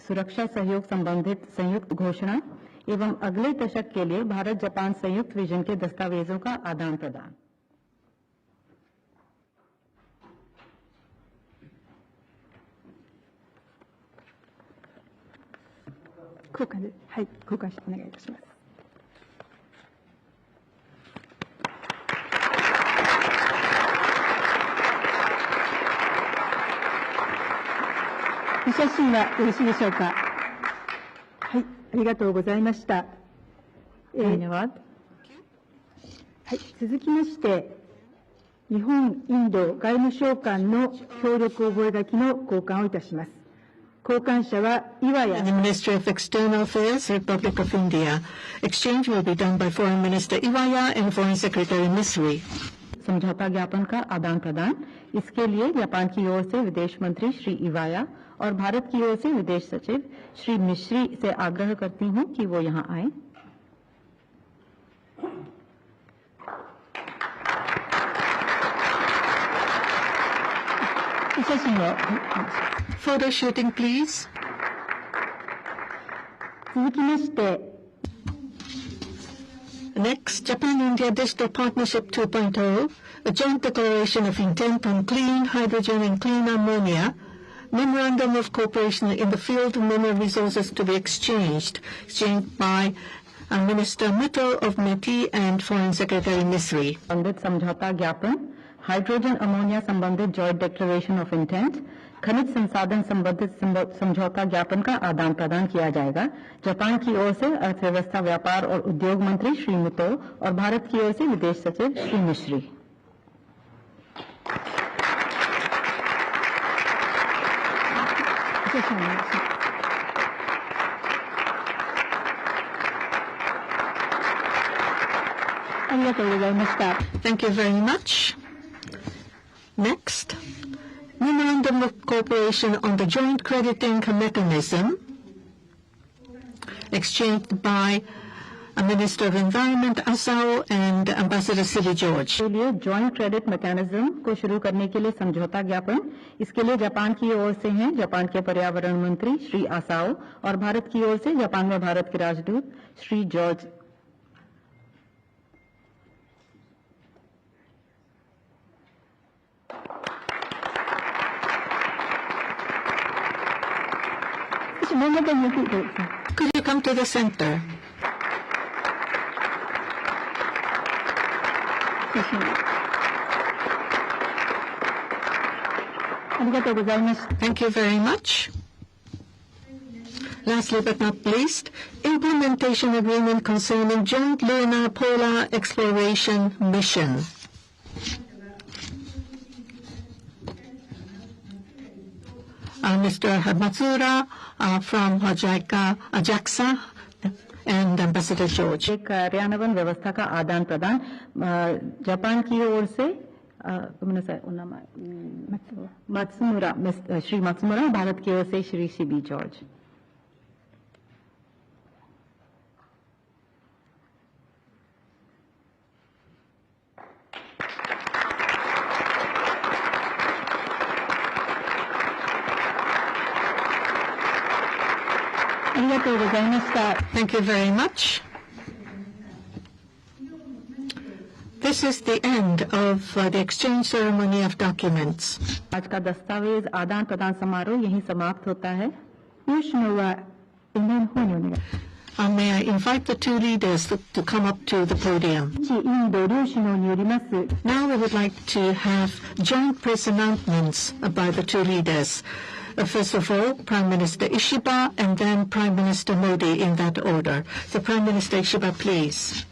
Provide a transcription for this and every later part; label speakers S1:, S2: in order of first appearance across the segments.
S1: सुरक्षा सहयोग संबंधित संयुक्त घोषणा एवं अगले दशक के लिए भारत जापान संयुक्त विजन के दस्तावेजों का आदान प्रदान।
S2: 交換で、はい、交換してお願いいたします。お写真はよろしいでしょうか。はい、ありがとうございました。はい、続きまして、日本インド外務省間の協力覚書の交換をいたします。交換者は岩屋。The Ministry of External Affairs, Republic of India. Exchange will be done by Foreign Minister Iwaya and Foreign Secretary Misri.
S1: समझौता ज्ञापन का आदान प्रदान। इसके लिए जापान की ओर से विदेश मंत्री श्री इवाया और भारत की ओर से विदेश सचिव श्री मिश्री से आग्रह करती हूं कि वो यहां आए।
S2: Photo shooting, please. 続きまして、Next, Japan-India Digital Partnership 2.0, a joint declaration of intent on clean hydrogen and clean ammonia, memorandum of cooperation in the field of mineral resources to be exchanged by Minister Mittal of METI and Foreign Secretary Misri.
S1: संबंधित समझौता ज्ञापन, hydrogen ammonia संबंधित joint declaration of intent, खनिज संसाधन संबंधित समझौता ज्ञापन का आदान प्रदान किया जाएगा। जापान की ओर से अर्थव्यवस्था, व्यापार और उद्योग मंत्री श्री मित्तल और भारत की ओर से विदेश सचिव श्री मिश्री।
S2: Thank you very much. Next, Memorandum of Cooperation on the Joint Crediting Mechanism, exchanged by Minister of Environment Asao and Ambassador Siri George.
S1: के लिए जॉइंट क्रेडिट मैकेनिज्म को शुरू करने के लिए समझौता ज्ञापन, इसके लिए जापान की ओर से हैं जापान के पर्यावरण मंत्री श्री आसाओ और भारत की ओर से जापान में भारत के राजदूत Shri George.
S2: Could you come to the center? Thank you very much. Lastly but not least, implementation agreement concerning joint lunar polar exploration mission. Mr. Matsura from JAXA and Ambassador George.
S1: कार्यान्वयन व्यवस्था का आदान प्रदान Japan की ओर से Shri Matsumura, Bharat की ओर से Shri CB George.
S2: Thank you very much. This is the end of the exchange ceremony of documents.
S1: आज का दस्तावेज आदान प्रदान समारोह यहीं समाप्त होता है।
S2: May I invite the two leaders to come up to the podium. Now we would like to have joint press announcements by the two leaders. First of all, Prime Minister Ishiba and then Prime Minister Modi in that order. So Prime Minister Ishiba, please.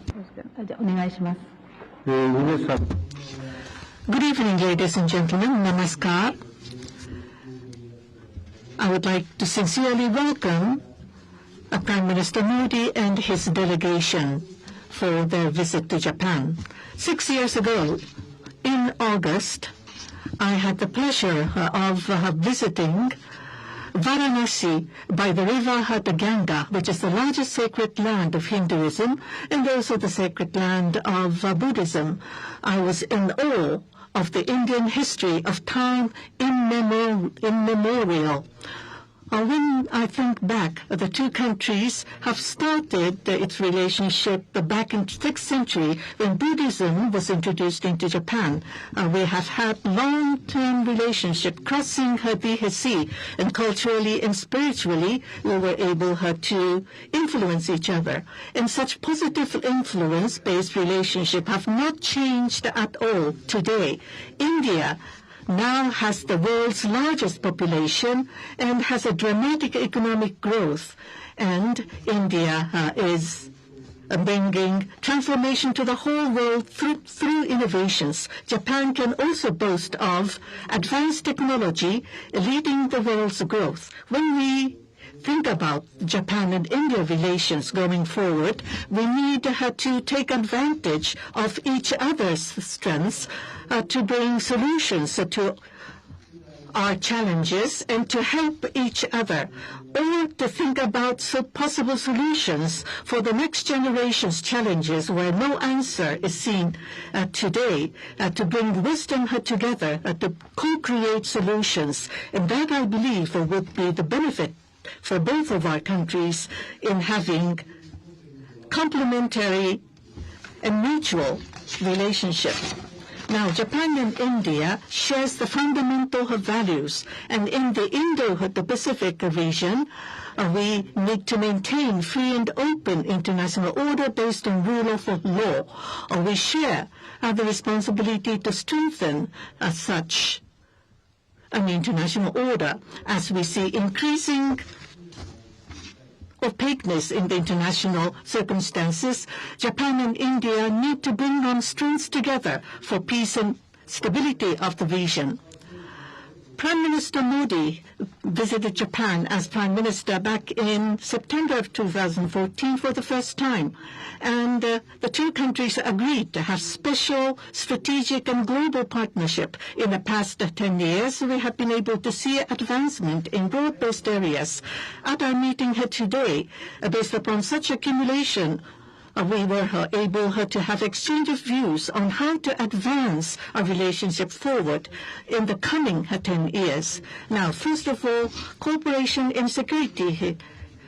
S2: Good evening, ladies and gentlemen. Namaskar. I would like to sincerely welcome Prime Minister Modi and his delegation for their visit to Japan. 6 years ago, in August, I had the pleasure of visiting Varanasi by the river Ganga, which is the largest sacred land of Hinduism and also the sacred land of Buddhism. I was in awe of the Indian history of time immemorial. When I think back, the two countries have started its relationship back in the 6th century when Buddhism was introduced into Japan. We have had long-term relationship crossing the sea, and culturally and spiritually we were able to influence each other. And such positive influence-based relationship have not changed at all today. India now has the world's largest population and has a dramatic economic growth. And India is bringing transformation to the whole world through innovations. Japan can also boast of advanced technology leading the world's growth. When we think about Japan and India relations going forward, we need to take advantage of each other's strengths to bring solutions to our challenges and to help each other, or to think about possible solutions for the next generation's challenges where no answer is seen today, to bring wisdom together, to co-create solutions. And that, I believe, would be the benefit for both of our countries in having complementary and mutual relationship. Now, Japan and India shares the fundamental values, and in the Indo-Pacific region, we need to maintain free and open international order based on rule of law. We share the responsibility to strengthen such an international order as we see increasing opaqueness in the international circumstances. Japan and India need to bring on strengths together for peace and stability of the region. Prime Minister Modi visited Japan as Prime Minister back in September of 2014 for the first time, and the two countries agreed to have special strategic and global partnership. In the past 10 years, we have been able to see advancement in broad-based areas. At our meeting here today, based upon such accumulation, we were able to have exchange of views on how to advance our relationship forward in the coming 10 years. Now, first of all, cooperation in security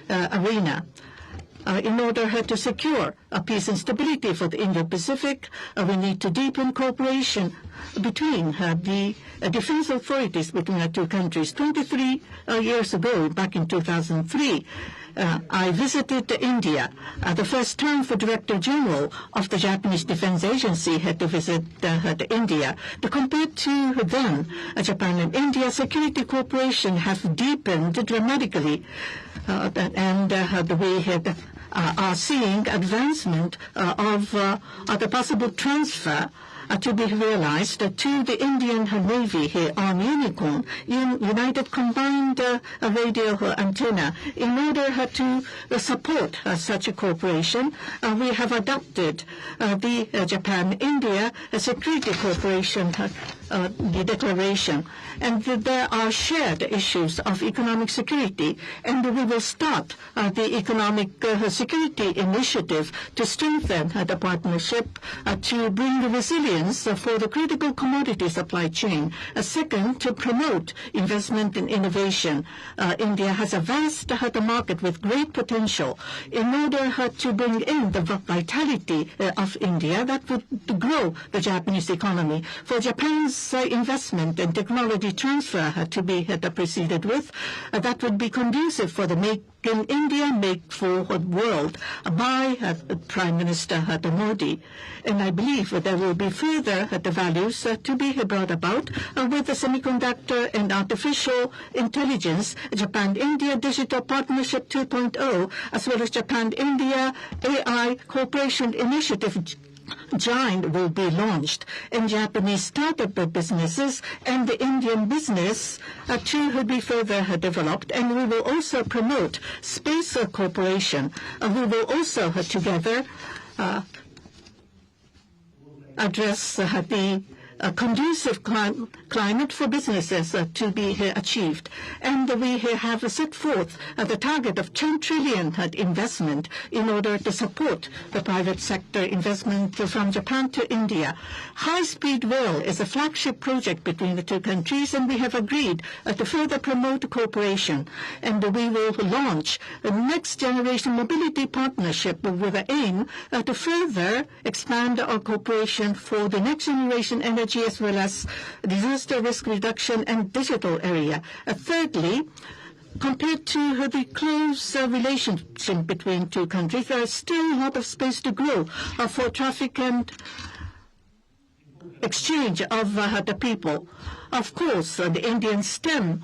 S2: arena. In order to secure peace and stability for the Indo-Pacific, we need to deepen cooperation between the defense authorities between our two countries. 23 years ago, back in 2003, I visited India. The first time for Director General of the Japanese Defense Agency had to visit India. Compared to then, Japan and India security cooperation have deepened dramatically, and we are seeing advancement of the possible transfer to be realized to the Indian Navy here on Unicorn, United Combined Radio Antenna. In order to support such a cooperation, we have adopted the Japan-India Security Cooperation the declaration, and there are shared issues of economic security, and we will start the economic security initiative to strengthen the partnership to bring resilience for the critical commodity supply chain. Second, to promote investment and innovation. India has a vast market with great potential. In order to bring in the vitality of India, that would grow the Japanese economy. For Japan's investment and technology transfer to be proceeded with, that would be conducive for the Make in India, Make for the World by Prime Minister Modi. And I believe there will be further the values to be brought about with the semiconductor and artificial intelligence, Japan-India Digital Partnership 2.0, as well as Japan-India AI Cooperation Initiative Giant will be launched, and Japanese startup businesses and the Indian business too will be further developed, and we will also promote space cooperation. We will also together address the a conducive climate for businesses to be achieved. And we have set forth the target of 10 trillion investment in order to support the private sector investment from Japan to India. High-speed rail is a flagship project between the two countries, and we have agreed to further promote cooperation. And we will launch a next-generation mobility partnership with the aim to further expand our cooperation for the next-generation energy as well as disaster risk reduction and digital area. Thirdly, compared to the close relationship between two countries, there is still a lot of space to grow for traffic and exchange of the people. Of course, the Indian STEM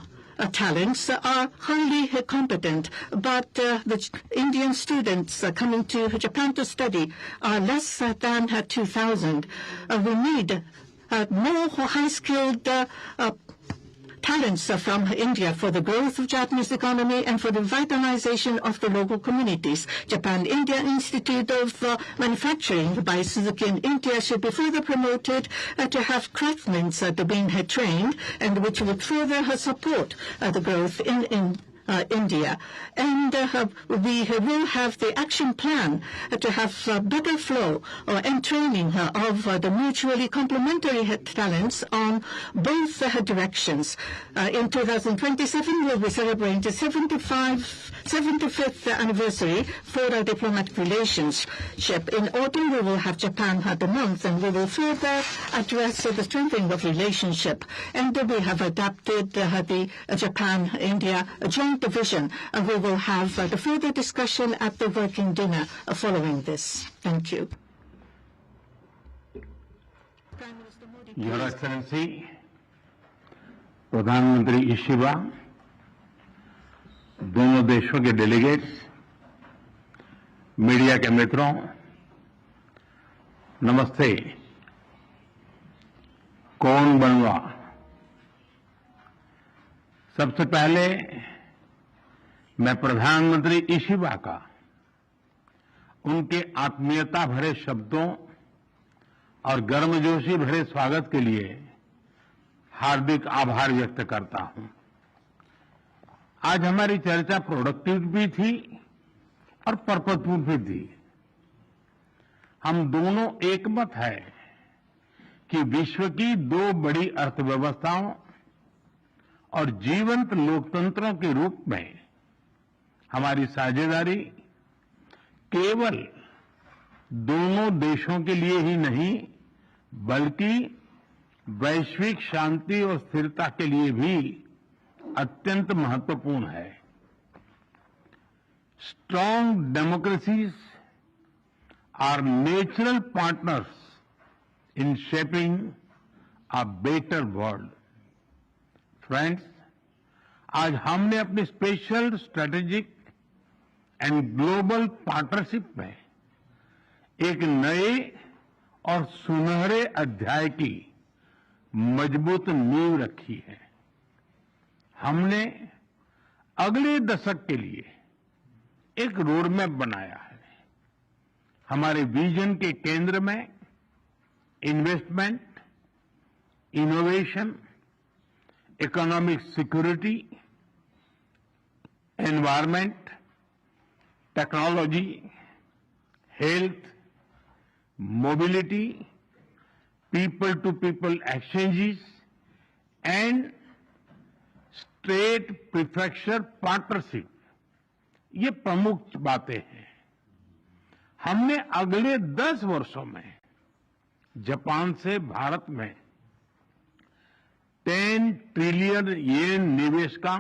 S2: talents are highly competent, but the Indian students coming to Japan to study are less than 2,000. We need more high-skilled talents from India for the growth of Japanese economy and for the vitalization of the local communities. Japan-India Institute of Manufacturing by Suzuki in India should be further promoted to have craftsmen being trained, and which would further support the growth in India. And we will have the action plan to have better flow and training of the mutually complementary talents on both directions. In 2027, we'll be celebrating the 75th anniversary for our diplomatic relationship. In autumn, we will have Japan the month, and we will further address the strengthening of relationship. And we have adapted the Japan-India joint division. We will have the further discussion at the working dinner following this. Thank you.
S3: Your Excellency, प्रधानमंत्री Ishiba, दोनों देशों के delegates, media के मित्रों, नमस्ते। कौन बनवा? सबसे पहले मैं प्रधानमंत्री इशिबा का उनके आत्मीयता भरे शब्दों और गर्मजोशी भरे स्वागत के लिए हार्दिक आभार व्यक्त करता हूं। आज हमारी चर्चा प्रोडक्टिव भी थी और पर्पजफुल भी थी। हम दोनों एकमत है कि विश्व की दो बड़ी अर्थव्यवस्थाओं और जीवंत लोकतंत्रों के रूप में हमारी साझेदारी केवल दोनों देशों के लिए ही नहीं, बल्कि वैश्विक शांति और स्थिरता के लिए भी अत्यंत महत्वपूर्ण है। Strong democracies are natural partners in shaping a better world. Friends, आज हमने अपनी special strategic and global partnership में एक नए और सुनहरे अध्याय की मजबूत नींव रखी है। हमने अगले दशक के लिए एक रोडमैप बनाया है। हमारे विजन के केंद्र में investment, innovation, economic security, environment, technology, health, mobility, people to people exchanges and state prefecture partnership, ये प्रमुख बातें हैं। हमने अगले 10 वर्षों में जापान से भारत में 10 ट्रिलियन येन निवेश का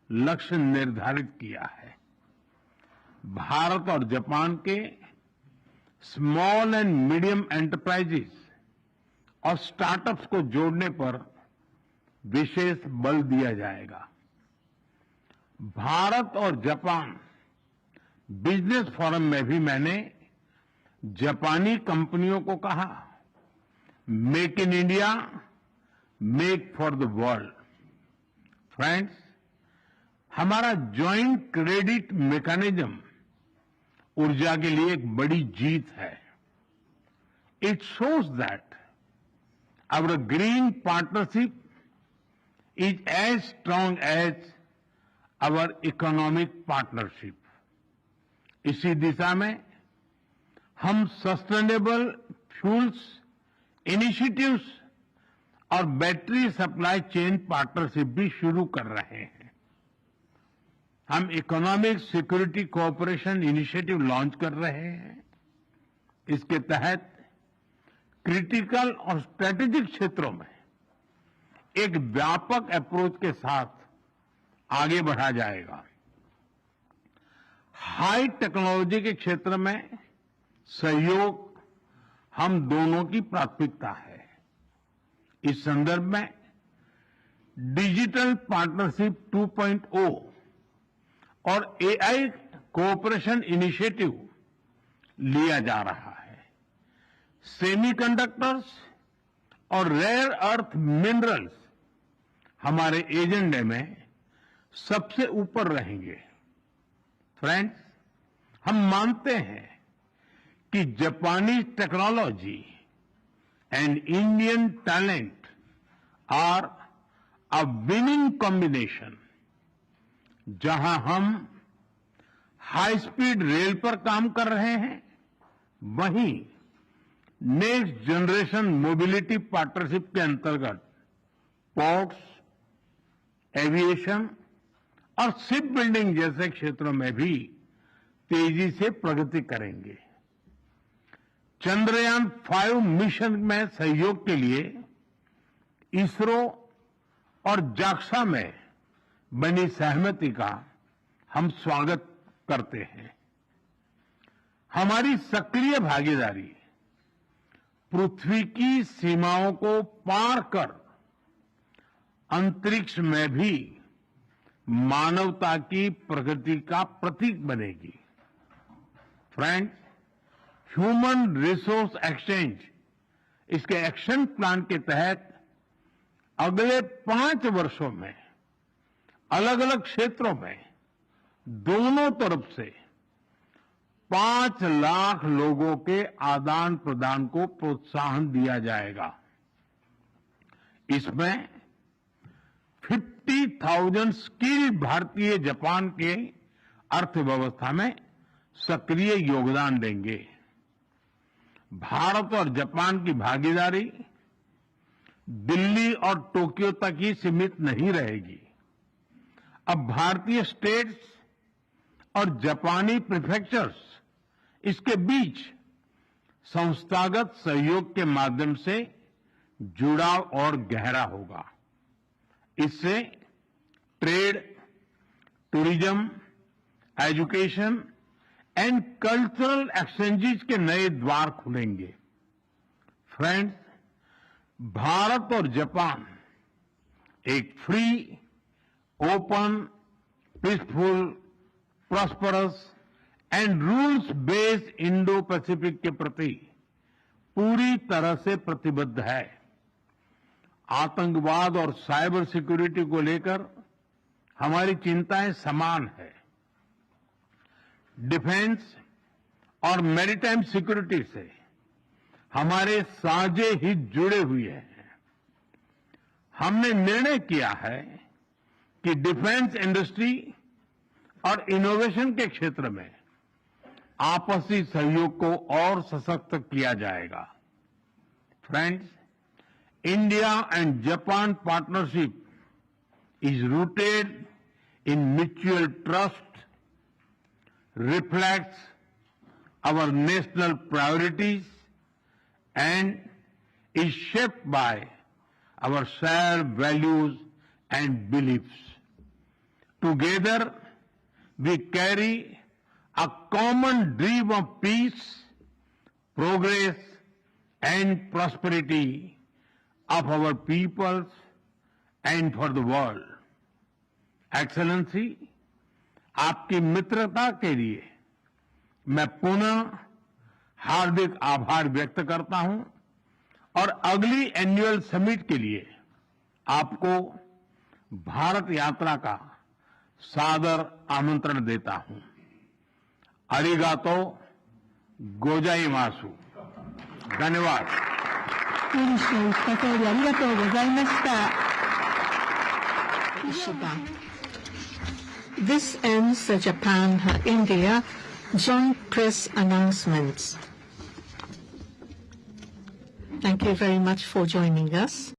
S3: लक्ष्य निर्धारित किया है। भारत और जापान के स्मॉल एंड मीडियम एंटरप्राइजेस और स्टार्टअप्स को जोड़ने पर विशेष बल दिया जाएगा। भारत और जापान बिजनेस फोरम में भी मैंने जापानी कंपनियों को कहा, make in India, make for the world. Friends, हमारा ज्वाइंट क्रेडिट मैकेनिज्म ऊर्जा के लिए एक बड़ी जीत है। It shows that our green partnership is as strong as our economic partnership. इसी दिशा में हम सस्टेनेबल फ्यूल्स इनिशिएटिव्स और बैटरी सप्लाई चेन पार्टनरशिप भी शुरू कर रहे हैं. हम economic security cooperation initiative launch कर रहे हैं. इसके तहत क्रिटिकल और स्ट्रेटेजिक क्षेत्रों में एक व्यापक अप्रोच के साथ आगे बढ़ा जाएगा. हाई टेक्नोलॉजी के क्षेत्र में सहयोग हम दोनों की प्राथमिकता है. इस संदर्भ में डिजिटल पार्टनरशिप 2.0 और एआई कोऑपरेशन इनिशिएटिव लिया जा रहा है. सेमीकंडक्टर्स और रेयर अर्थ मिनरल्स हमारे एजेंडे में सबसे ऊपर रहेंगे. फ्रेंड्स, हम मानते हैं कि जापानी technology and Indian talent are a winning combination. जहां हम हाई स्पीड रेल पर काम कर रहे हैं, वहीं नेक्स्ट जनरेशन मोबिलिटी पार्टनरशिप के अंतर्गत पोर्ट्स, एविएशन और शिप बिल्डिंग जैसे क्षेत्रों में भी तेजी से प्रगति करेंगे. चंद्रयान 5 मिशन में सहयोग के लिए इसरो और जाक्सा में बनी सहमति का हम स्वागत करते हैं. हमारी सक्रिय भागीदारी पृथ्वी की सीमाओं को पार कर अंतरिक्ष में भी मानवता की प्रगति का प्रतीक बनेगी. फ्रेंड्स, ह्यूमन रिसोर्स एक्सचेंज इसके एक्शन प्लान के तहत अगले 5 वर्षों में अलग अलग क्षेत्रों में दोनों तरफ से 5 लाख लोगों के आदान प्रदान को प्रोत्साहन दिया जाएगा. इसमें 50,000 स्किल्ड भारतीय जापान के अर्थव्यवस्था में सक्रिय योगदान देंगे. भारत और जापान की भागीदारी दिल्ली और टोक्यो तक ही सीमित नहीं रहेगी. अब भारतीय स्टेट्स और जापानी प्रीफेक्चर्स इसके बीच संस्थागत सहयोग के माध्यम से जुड़ाव और गहरा होगा. इससे trade, tourism, education and cultural exchanges के नए द्वार खुलेंगे. फ्रेंड्स, भारत और जापान एक free, open, peaceful, prosperous and rules based Indo Pacific के प्रति पूरी तरह से प्रतिबद्ध है. आतंकवाद और साइबर सिक्योरिटी को लेकर हमारी चिंताएं समान है. डिफेंस और मैरीटाइम सिक्योरिटी से हमारे साझे हित जुड़े हुए हैं. हमने निर्णय किया है कि डिफेंस इंडस्ट्री और इनोवेशन के क्षेत्र में आपसी सहयोग को और सशक्त किया जाएगा. Friends, India and Japan partnership is rooted in mutual trust, reflects our national priorities, and is shaped by our shared values and beliefs. Together, we carry a common dream of peace, progress, and prosperity of our peoples and for the world. Excellency, आपकी मित्रता के लिए मैं पुनः हार्दिक आभार व्यक्त करता हूं और अगली एनुअल समिट के लिए आपको भारत यात्रा का सादर आमंत्रण देता हूं. अरिगातो गोजाइमासु. धन्यवाद.
S4: 小西の言った通りありがとうございました。
S2: This ends the Japan-India joint press announcements. Thank you very much for joining us.